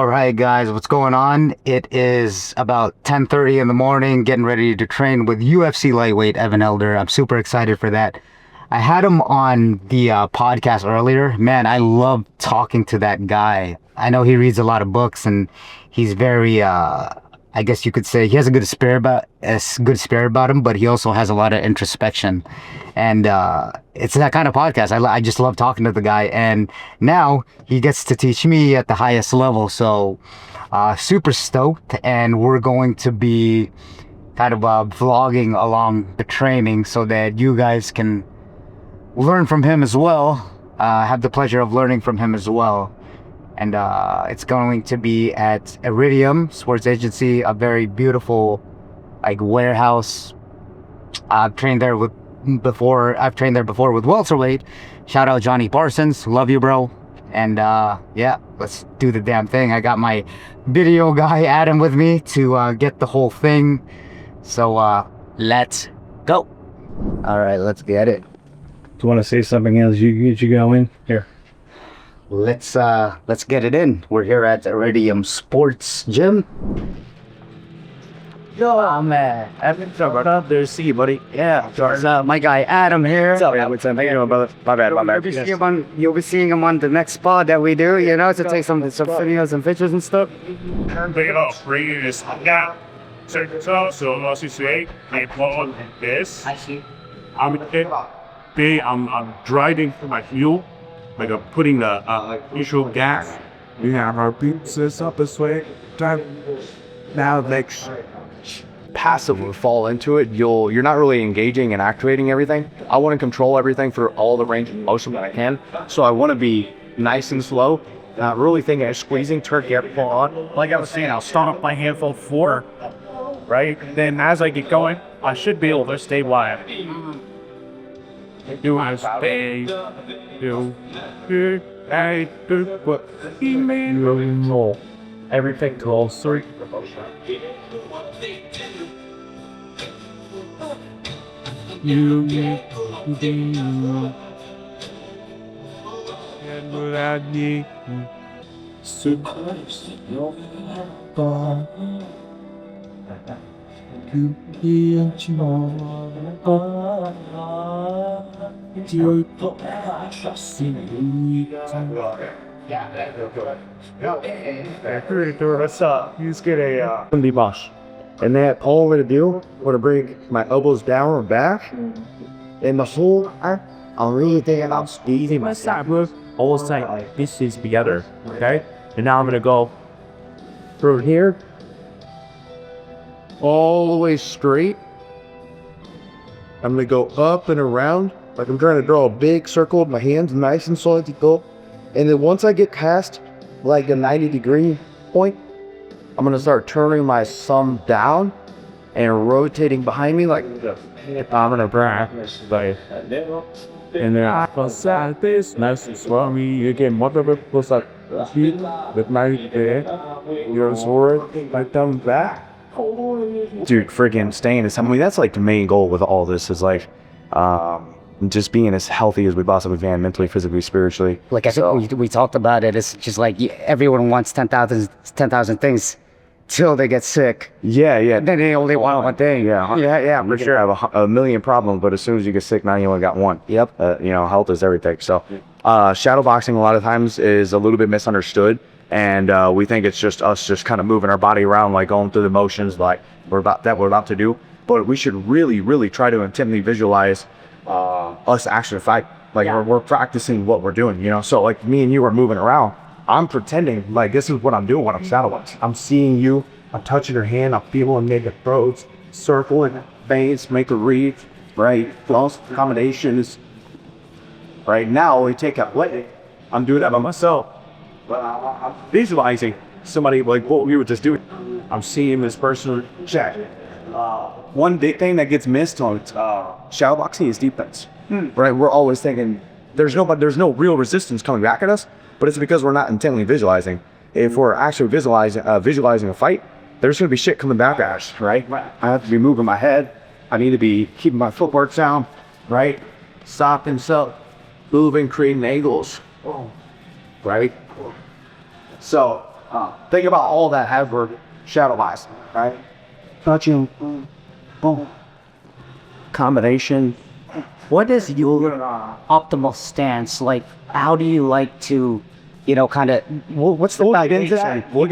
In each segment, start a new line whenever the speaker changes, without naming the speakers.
All right, guys, what's going on? It is about 10:30 in the morning, getting ready to train with UFC lightweight Evan Elder. I'm super excited for that. I had him on the podcast earlier. Man, I love talking to that guy. I know he reads a lot of books and he's very, I guess you could say, he has a good spirit about him, but he also has a lot of introspection. And it's that kind of podcast. I just love talking to the guy. And now he gets to teach me at the highest level. So super stoked. And we're going to be kind of vlogging along the training so that you guys can learn from him as well. Have the pleasure of learning from him as well. And it's going to be at Iridium Sports Agency, a very beautiful like warehouse. I've trained there before with welterweight. Shout out Johnny Parsons, love you, bro. And yeah, let's do the damn thing. I got my video guy Adam with me to get the whole thing. So let's go. All right, let's get it.
Do you want to say something else? You go in here.
Let's get it in. We're here at Iridium Sports Gym. Yo, man.
There's C, buddy.
Yeah. There's my guy Adam here.
What's up? Yeah, what's up? How you doing, brother? My bad.
You'll be seeing him on the next spot that we do, you know, to take some videos and pictures and stuff.
Bring it up, bring it is down. Check this out, so as you say, I pull this. I'm driving through my fuel, like I'm putting the usual gas.
We have our pizzas up this way. Now next.
Passively fall into it, you're not really engaging and activating everything. I want to control everything for all the range of motion that I can. So I want to be nice and slow, not really thinking of squeezing, turkey up, pull on.
Like I was saying, I'll start up my handful 4, right? Then as I get going, I should be able to stay wide. Do I stay?
Everything close. Sorry. You and what I need.
What's up? You just get a
Bosh. And that all I'm going to do, I'm going to bring my elbows down or back. And the whole time, I'm really thinking about squeezing my side.
All saying like this is together, okay? And now I'm gonna go through here, all the way straight. I'm gonna go up and around, like I'm trying to draw a big circle with my hands, nice and solid to go. And then once I get past like a 90-degree point, I'm gonna start turning my thumb down and rotating behind me like I'm gonna practice like. And then I was at this nice and slowly again. Whatever was like with my head, your sword, my thumb back.
Dude, freaking staying as, I mean, that's like the main goal with all this is like, just being as healthy as we possibly can, mentally, physically, spiritually.
Like I think we talked about it. It's just like everyone wants 10,000 things till they get sick.
Yeah.
Then they only want one thing.
Yeah, for sure. I have a million problems, but as soon as you get sick, now you only got one.
Yep.
Health is everything. So, shadow boxing a lot of times is a little bit misunderstood, and we think it's just us just kind of moving our body around, like going through the motions, like we're about to do. But we should really try to intently visualize us actually fight. Like we're practicing what we're doing. So like me and you are moving around. I'm pretending like this is what I'm doing when I'm shadowboxing. I'm seeing you, I'm touching your hand, I'm feeling make the throats, circling, veins, make a read, right? Close combinations. Right now, we take up leg. I'm doing that by myself. But I'm visualizing somebody like what we were just doing. I'm seeing this person check. One big thing that gets missed on shadowboxing is defense. Right? We're always thinking there's no real resistance coming back at us. But it's because we're not intently visualizing. If we're actually visualizing a fight, there's going to be shit coming back at us, right? I have to be moving my head. I need to be keeping my footwork down, right? Stopping, moving, creating angles, right? So Think about all that hard work, shadow boxing, right? Touching, boom, combination.
What is your optimal stance? Like, how do you like to, kind of, what's the
We'll get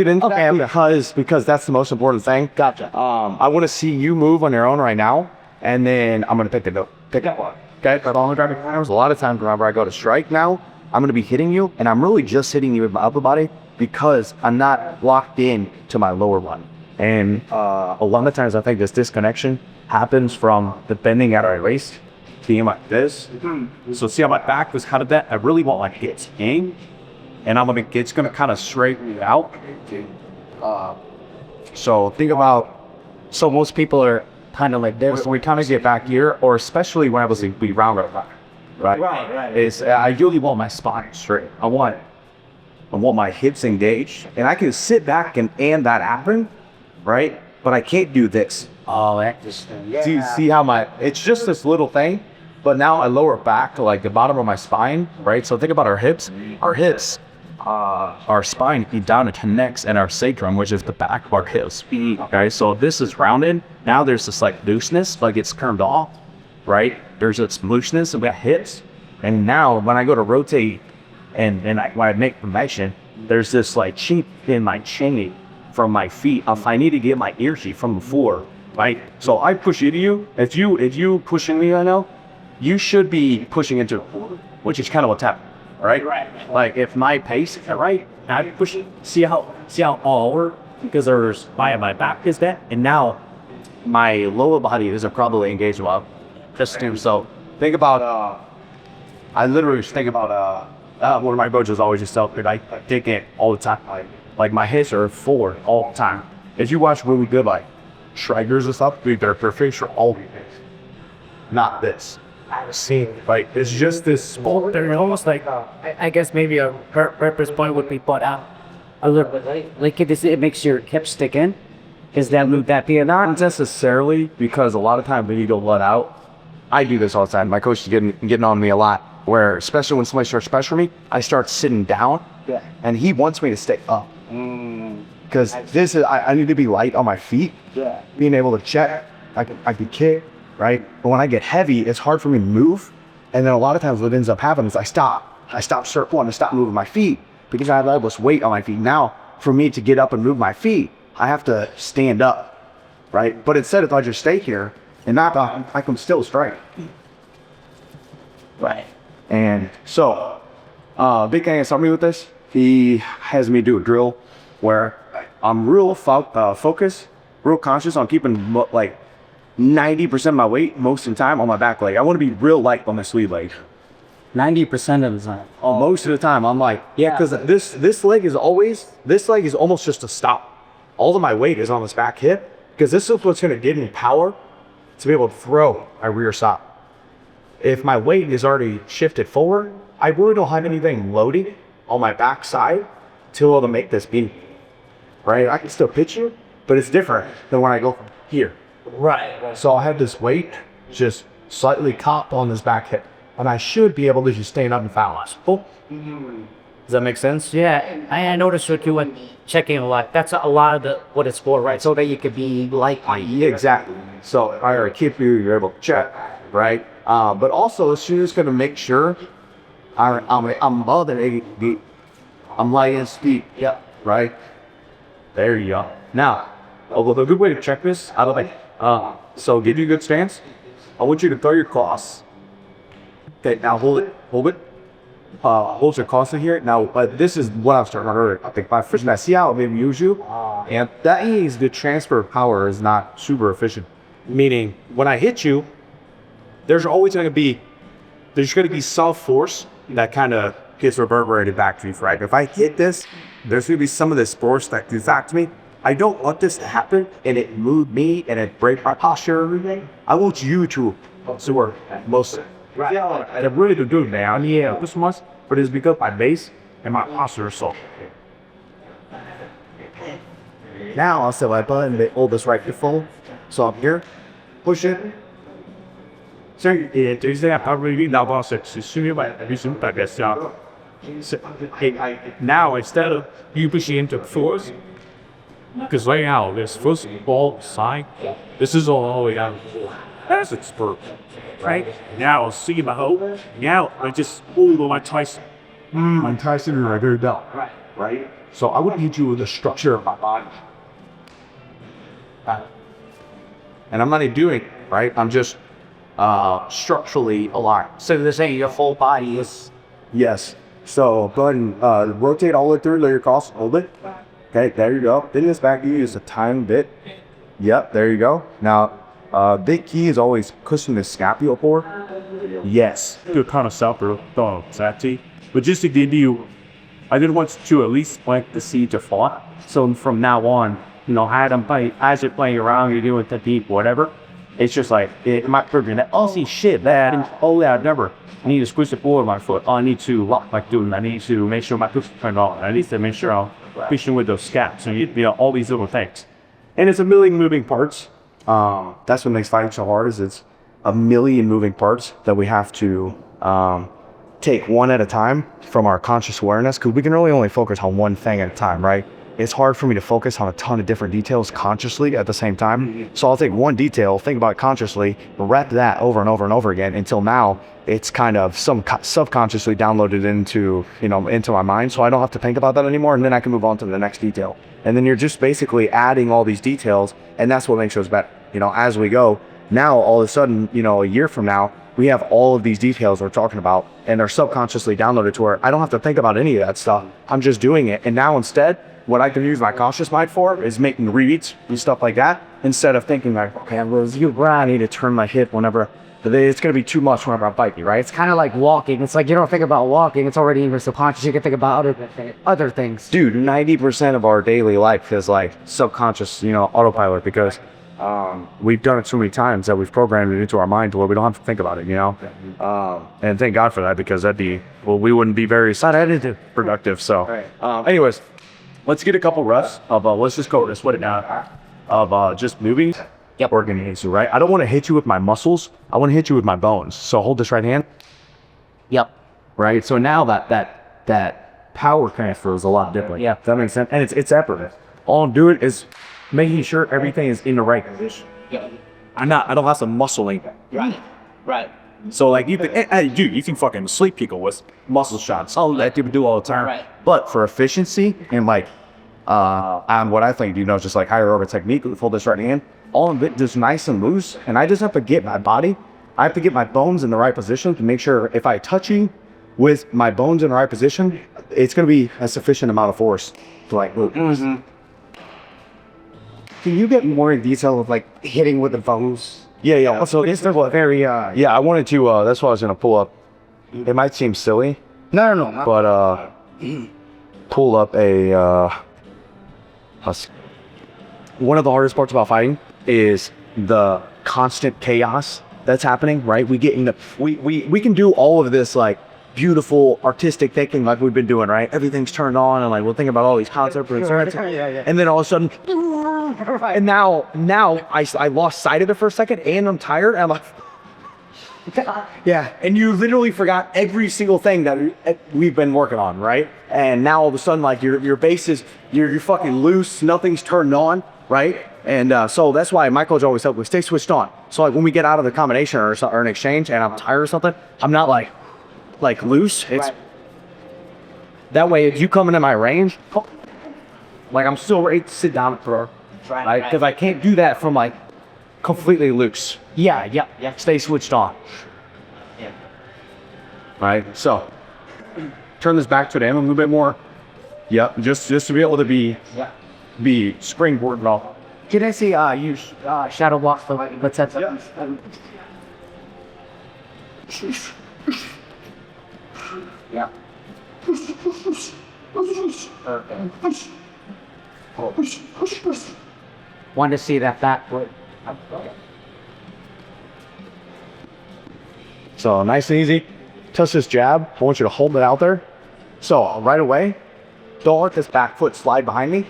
into that because that's the most important thing.
Gotcha.
I want to see you move on your own right now, and then I'm gonna pick up one. Okay, but all driving times. A lot of times whenever I go to strike now, I'm gonna be hitting you, and I'm really just hitting you with my upper body because I'm not locked in to my lower one. And a lot of times I think this disconnection happens from the bending at our waist, being like this. So see how my back was kind of that? I really want my hips in, and it's gonna kind of straighten it out. So think about,
So most people are kind of like this.
we kind of get back here, or especially when I was we round our back, right?
Right.
Is I really want my spine straight. I want my hips engaged, and I can sit back and that happen, right? But I can't do this.
Oh, interesting. Yeah.
Do you see how it's just this little thing, but now I lower back to like the bottom of my spine, right? So think about our hips. Our spine down it connects and our sacrum, which is the back of our hips. Okay, so this is rounded. Now there's this like looseness, like it's curved off, right? There's this looseness of my hips. And now when I go to rotate and when I make the motion, there's this like cheek in my chin from my feet. I need to get my ear sheet from the floor, right? So I push into you. If you pushing me right now, you should be pushing into the floor, which is kind of what's happening. Right? Like if my pace, right? I push it. See how all because there's my back is that, and now my lower body isn't probably engaged well. Just do so. Think about I literally just think about one of my coaches always just tell me I dig it all the time. Like my hips are forward all the time. If you watch really good like strikers and stuff, their face are always not this. Scene, like it's just this sport.
They're almost like, I guess maybe a purpose point would be put out a little bit, right?
Like it makes your hips stick in. Is that be
Not necessarily, because a lot of times when you go let out, I do this all the time. My coach is getting on me a lot. Where especially when somebody starts pressuring me, I start sitting down, and he wants me to stay up. Because this is I need to be light on my feet. Being able to check, I can kick. Right? But when I get heavy, it's hard for me to move. And then a lot of times what ends up happening is I stop circling, I stop moving my feet because I have all this weight on my feet. Now, for me to get up and move my feet, I have to stand up, right? But instead, if I just stay here and not, I can still strike.
right?
And so, big thing is helping me with this. He has me do a drill where I'm real focused, real conscious on keeping like 90% of my weight most of the time on my back leg. I want to be real light on my sweet leg.
90% of the time.
Most of the time, I'm like, because this leg is almost just a stop. All of my weight is on this back hip because this is what's going to give me power to be able to throw my rear stop. If my weight is already shifted forward, I really don't have anything loading on my back side to be able to make this beam. Right? I can still pitch you, but it's different than when I go from here.
Right.
So I have this weight just slightly copped on this back hip, and I should be able to just stand up and foul us. Does that make sense?
Yeah, I noticed what you went checking a lot. That's a lot of what it's for, right?
So that you could be light.
Yeah, exactly. So I keep you're able to check, right? But also, she's just gonna make sure I'm above the 80 feet. I'm light and speed.
Yeah.
Right. There you go. Now, a good way to check this, I don't think. So give you a good stance. I want you to throw your cross. Okay, now hold it. Hold your cross in here. Now, this is what I was talking about earlier. I think by fishing, I see how it maybe use you. And that means the transfer of power is not super efficient. Meaning, when I hit you, there's going to be some force that kind of gets reverberated back to you, right? If I hit this, there's going to be some of this force that goes back to me. I don't want this to happen and it move me and it break my posture and everything. I want you to absorb most of it. Right. Yeah, I really do now. Yeah, this much, but it's because my base and my posture is so. Now I'll set my button and hold this right to full. So I'm here, push it.
Så det er det, jeg har really lavt også. Så synes jeg, at vi synes, at det er So, now instead of you pushing into force, because right now there's first ball side, this is all the way down. That's expert, right? Now see my hope. Now I just pull my Tyson.
I'm Tyson right here down.
Right?
So I would hit you with the structure of my body. And I'm not even doing it, right? I'm just structurally aligned.
So they're saying your whole body is.
Yes. So go ahead and rotate all the way through, let your cross, hold it. Okay, there you go. Then this back knee is a tiny bit. Yep, there you go. Now, big key is always pushing the scapula forward. Yes.
Do a kind of self exactly. But just to give you, I did want to at least plant the seed to thought. So from now on, as you're playing around, you're doing technique, whatever. It's just like, it might trigger that, oh, see, shit, that, oh, yeah, never. I need to squeeze the forward of my foot. Oh, I need to lock my doing. I need to make sure my foot's turned on. I need to make sure I'm fishing with those scaps. And all these little things.
And it's a million moving parts. That's what makes fighting so hard, is it's a million moving parts that we have to take one at a time from our conscious awareness, because we can really only focus on one thing at a time, right? It's hard for me to focus on a ton of different details consciously at the same time. So I'll take one detail, think about it consciously, rep that over and over and over again until now it's kind of subconsciously downloaded into my mind, so I don't have to think about that anymore, and then I can move on to the next detail. And then you're just basically adding all these details, and that's what makes us better. As we go, now all of a sudden, a year from now, we have all of these details we're talking about, and they're subconsciously downloaded to where I don't have to think about any of that stuff. I'm just doing it. And now instead, what I can use my conscious mind for is making reads and stuff like that, instead of thinking like, okay, I need to turn my hip whenever it's going to be too much whenever I'm biting, right?
It's kind of like walking. It's like you don't think about walking. It's already in your subconscious. You can think about other things.
Dude, 90% of our daily life is like subconscious, autopilot, because we've done it so many times that we've programmed it into our mind to where we don't have to think about it, and thank God for that, because we wouldn't be very productive. So anyways, let's get a couple reps of let's just go this way now of just moving.
Yep.
Organization, right? I don't want to hit you with my muscles. I want to hit you with my bones. So hold this right hand.
Yep.
Right. So now that power transfer is a lot different.
Yeah.
That makes sense. And it's effortless. All I'm doing is making sure everything is in the right position.
Yeah.
I don't have to muscle anything.
Right.
So like you can fucking sleep people with muscle shots. All that people do all the time.
Right.
But for efficiency and what I think just like higher order technique, hold this right hand. All of it just nice and loose, and I just have to get my bones in the right position to make sure if I touch you with my bones in the right position, it's going to be a sufficient amount of force to like move.
Mm-hmm. Can you get more in detail of like hitting with the bones?
Yeah. So it's very yeah. I wanted to. That's what I was going to pull up. It might seem silly.
No.
But pull up one of the hardest parts about fighting is the constant chaos that's happening, right? We can do all of this like beautiful artistic thinking like we've been doing, right? Everything's turned on, and like we'll think about all these concepts, and then all of a sudden, and now I lost sight of it for a second, and I'm tired, and I'm like, yeah, and you literally forgot every single thing that we've been working on, right? And now all of a sudden, like your base is you're fucking loose, nothing's turned on, right? And so that's why my coach always helped me stay switched on. So like when we get out of the combination or an exchange and I'm tired or something, I'm not like loose. It's that way if you come into my range, like I'm still ready to sit down and throw, right? Because I can't do that from like completely loose.
Yeah.
Stay switched on.
Yeah.
Right. So turn this back to them a little bit more. Yep. Just to be able to be springboarding off.
Can I see you shadow block the let's set up? Yeah. Want to see that back foot.
So nice and easy. Touch this jab. I want you to hold it out there. So right away, don't let this back foot slide behind me.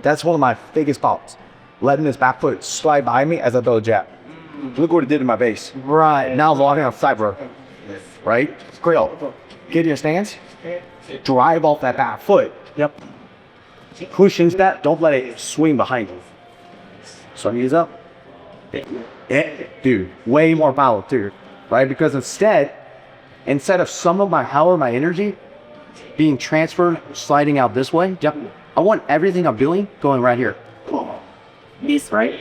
That's one of my biggest problems. Letting this back foot slide behind me as I throw a jab. Look what it did to my base.
Right.
Now I'm walking off side row. Right? Great.
get your stance, drive off that back foot.
Yep.
Push into that, don't let it swing behind you. So knees up. Yeah, dude, way more power too, right? Because instead of some of my power, my energy being transferred, sliding out this way, yep, I want everything I'm doing going right here.
This, right?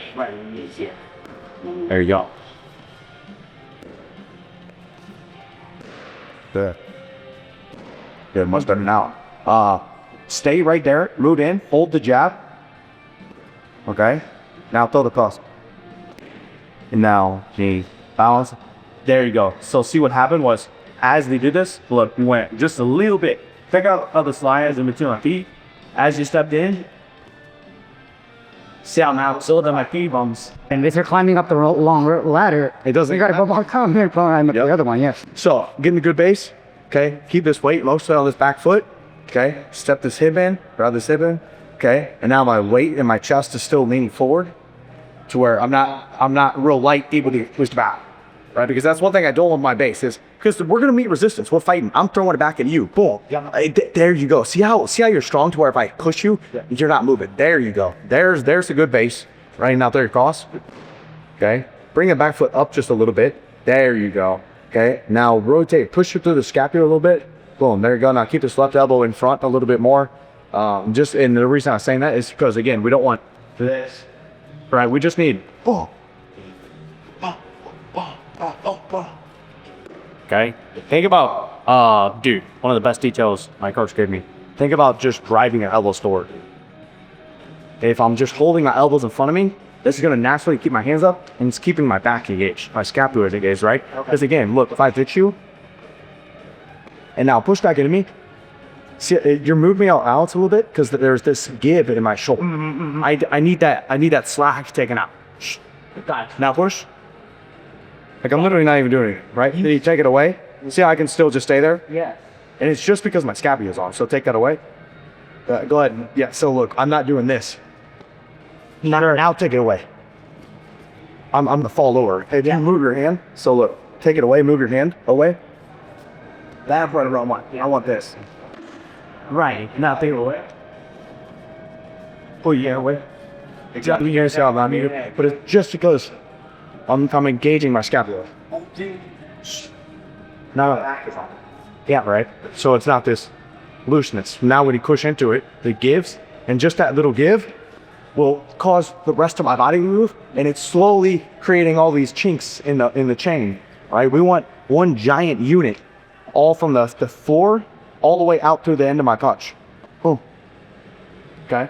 There you go. Good. Good, much better now. Stay right there, root in, hold the jab. Okay? Now throw the cross. And now, knee, balance.
There you go. So see what happened was, as they did this, look, we went just a little bit. Pick out other slides in between my feet. As you stepped in, see how now so that my feet bumps.
And if you're climbing up the long ladder,
It doesn't.
you gotta go back down here, climb up the other one, yes.
So, getting a good base, okay? Keep this weight mostly on this back foot, okay? Step this hip in, grab this hip in, okay? And now my weight in my chest is still leaning forward to where I'm not real light able to push back, right? Because that's one thing I don't want my base is, because we're gonna meet resistance, we're fighting, I'm throwing it back at you, boom. There you go. See how you're strong to where if I push you, you're not moving. There you go. There's a good base, right? Now there your cross, okay? Bring the back foot up just a little bit. There you go. Okay, now rotate, push it through the scapula a little bit. Boom, there you go. Now keep this left elbow in front a little bit more. And the reason I'm saying that is because, again, we don't want this, right? We just need,
Okay? Think about, dude, one of the best details my coach gave me.
think about just driving your elbows forward. If I'm just holding my elbows in front of me, this is gonna naturally keep my hands up and it's keeping my back engaged, my scapula is engaged, right? Because again, look, if I ditch you, and now push back into me, see, you're moving me out a little bit because there's this give in my shoulder. I need that slack taken out. Now push. Like I'm literally not even doing it, right? Then you take it away. See how I can still just stay there?
Yeah.
And it's just because my scapula is on, so take that away. Go ahead. Yeah, so look, I'm not doing this. Now take it away. I'm the fall over. Hey, you move your hand. So look, take it away, move your hand away. That's what I want. I want this.
Right.
Now take it away. Pull your hand away. Exactly yourself. I mean, but it's just because I'm engaging my scapula. Now, yeah, right. So it's not this looseness. Now when you push into it, it gives, and just that little give will cause the rest of my body to move, and it's slowly creating all these chinks in the chain. Right? We want one giant unit, all from the floor all the way out through the end of my punch. Boom. Okay.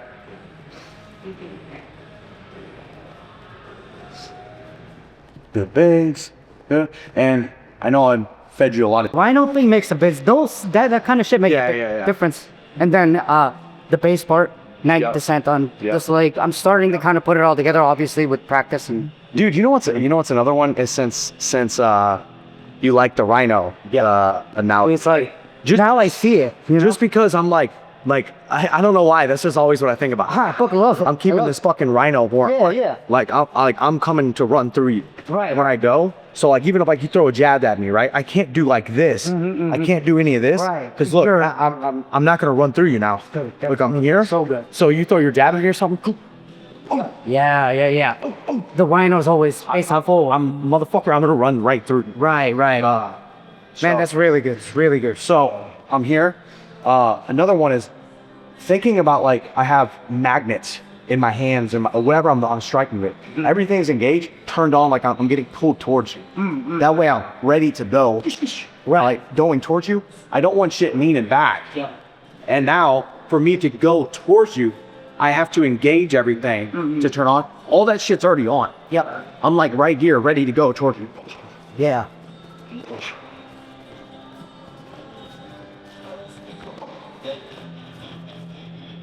The base, yeah. And I know I fed you a lot of.
Rhino thing makes a bit, that kind of shit makes a difference. And then the base part, 90% on just like, I'm starting to kind of put it all together, obviously with practice. And
Dude, you know what's another one is since you like the Rhino analogy.
it's like, now I see it.
Just because I'm like I don't know why, that's just always what I think about.
I fucking love it.
I'm keeping this fucking Rhino warm.
Yeah.
Like I'm coming to run through you
Right.
when I go. So like even if like you throw a jab at me, right? I can't do like this. I can't do any of this.
Right.
Because look,
Sure.
I'm not gonna run through you now. Look, I'm here.
So good.
So you throw your jab at me or something.
Yeah. The Rhino's always face up full.
Motherfucker, I'm gonna run right through you.
Right. Man, that's really good. It's really good.
So I'm here. Another one is thinking about like I have magnets in my hands and whatever I'm striking with. Everything's engaged, turned on, like I'm getting pulled towards you. That way I'm ready to go. Like going towards you. I don't want shit leaning back. And now for me to go towards you, I have to engage everything to turn on. All that shit's already on.
Yep.
I'm like right here, ready to go towards you.
Yeah.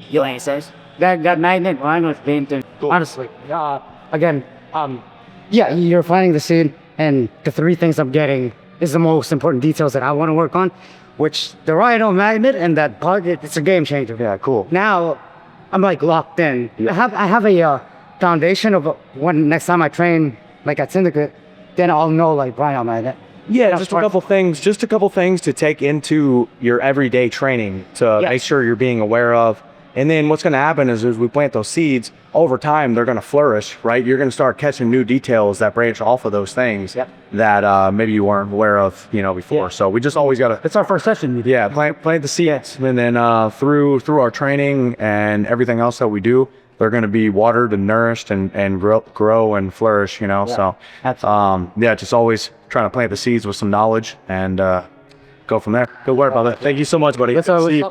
You ain't says that magnet Rhino's being honestly. Again, yeah, you're finding the scene, and the three things I'm getting is the most important details that I want to work on, which the Rhino magnet and that part, it's a game changer.
Yeah, cool.
Now, I'm like locked in. I have a foundation of when next time I train like at Syndicate, then I'll know like Rhino magnet.
Yeah, just a couple things to take into your everyday training to make sure you're being aware of. And then what's going to happen is as we plant those seeds, over time, they're going to flourish, right? You're going to start catching new details that branch off of those things that maybe you weren't aware of, before. So we just always got to...
It's our first session.
Yeah, plant the seeds. And then through our training and everything else that we do, they're going to be watered and nourished and grow and flourish, So, just always trying to plant the seeds with some knowledge and go from there. Good work, brother. Thank you so much, buddy.
That's always